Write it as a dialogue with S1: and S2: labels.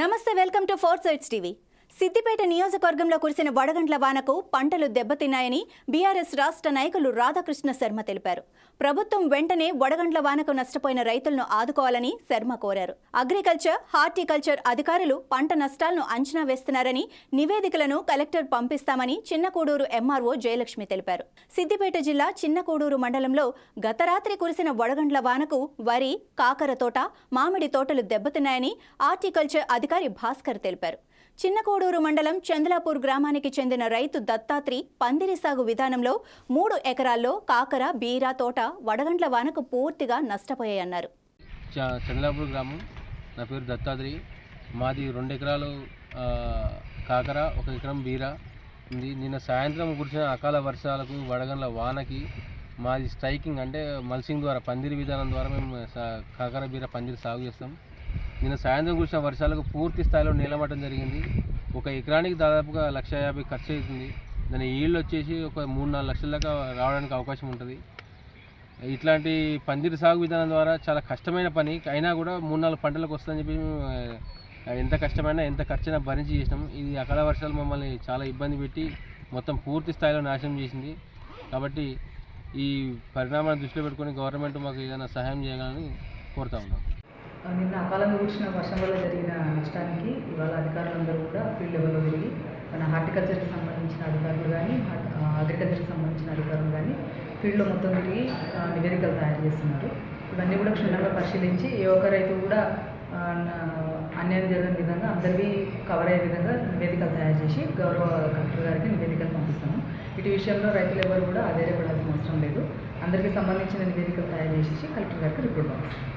S1: నమస్తే, welcome to four sides TV. Siddipet నియోజకవర్గంలో కురిసిన వడగండ్ల వానకు పంటలు దెబ్బతిన్నాయని బీఆర్ఎస్ రాష్ట్ర నాయకులు రాధాకృష్ణ శర్మ తెలిపారు. ప్రభుత్వం వెంటనే వడగండ్ల వానకు నష్టపోయిన రైతులను ఆదుకోవాలని శర్మ కోరారు. అగ్రికల్చర్, హార్టికల్చర్ అధికారులు పంట నష్టాలను అంచనా వేస్తున్నారని, నివేదికలను కలెక్టర్ పంపిస్తామని చిన్నకూడూరు ఎంఆర్ఓ జయలక్ష్మి తెలిపారు. సిద్దిపేట జిల్లా చిన్నకూడూరు మండలంలో గత రాత్రి కురిసిన వడగండ్ల వానకు వరి, కాకర తోట, మామిడి తోటలు దెబ్బతిన్నాయని హార్టికల్చర్ అధికారి భాస్కర్ తెలిపారు. చిన్నకోడూరు మండలం చంద్లాపూర్ గ్రామానికి చెందిన రైతు దత్తాత్రి పందిరి సాగు విధానంలో 3 ఎకరాల్లో కాకర, బీరా తోట వడగండ్ల వానకు పూర్తిగా నష్టపోయాయన్నారు.
S2: చంద్లాపూర్ గ్రామం, నా పేరు దత్తాత్రి. మాది 2 ఎకరాలు కాకర, 1 ఎకరం బీరా ఉంది. నిన్న సాయంత్రం కురిసిన అకాల వర్షాలకు, వడగండ్ల వానకి మాది స్ట్రైకింగ్ అంటే మల్సింగ్ ద్వారా, పందిరి విధానం ద్వారా మేము కాకర, బీరా, పందిరి సాగు చేస్తాం. నిన్న సాయంత్రం కురిసిన వర్షాలకు పూర్తి స్థాయిలో నీలమట్టం జరిగింది. 1 ఎకరానికి దాదాపుగా 1,50,000 ఖర్చు అవుతుంది. దాని ఈల్డ్ వచ్చేసి ఒక 3-4 లక్షల దాకా రావడానికి అవకాశం ఉంటుంది. ఇట్లాంటి పందిరి సాగు విధానం ద్వారా చాలా కష్టమైన పని అయినా కూడా 3-4 పంటలకు వస్తుందని చెప్పి ఎంత కష్టమైనా ఎంత ఖర్చైనా భరించి చేసినాం. ఇది అకాల వర్షాలు మమ్మల్ని చాలా ఇబ్బంది పెట్టి మొత్తం పూర్తి స్థాయిలో నాశనం చేసింది. కాబట్టి ఈ పరిణామాన్ని దృష్టిలో పెట్టుకొని గవర్నమెంట్ మాకు ఏదైనా సహాయం చేయాలని కోరుతా ఉన్నాం.
S3: నిన్న అకాలంగా కురిసిన వర్షం వల్ల జరిగిన నష్టానికి ఇవాళ అధికారులందరూ కూడా ఫీల్డ్ లెవెల్లో తిరిగి మన హార్టికల్చర్కి సంబంధించిన అధికారులు కానీ, అగ్రికల్చర్కి సంబంధించిన అధికారులు కానీ ఫీల్డ్లో మొత్తం తిరిగి నివేదికలు తయారు చేస్తున్నారు. ఇవన్నీ కూడా క్షుణ్ణంగా పరిశీలించి ఏ ఒక్క రైతు కూడా అన్యాయం జరిగిన విధంగా అందరికీ కవర్ అయ్యే విధంగా నివేదికలు తయారు చేసి గౌరవ కలెక్టర్ గారికి నివేదికలు పంపిస్తాము. ఇటు విషయంలో రైతులు ఎవరు కూడా అధైర్యపడాల్సిన అవసరం లేదు. అందరికీ సంబంధించిన నివేదికలు తయారు చేసి కలెక్టర్ గారికి రిపోర్ట్ పంపిస్తాం.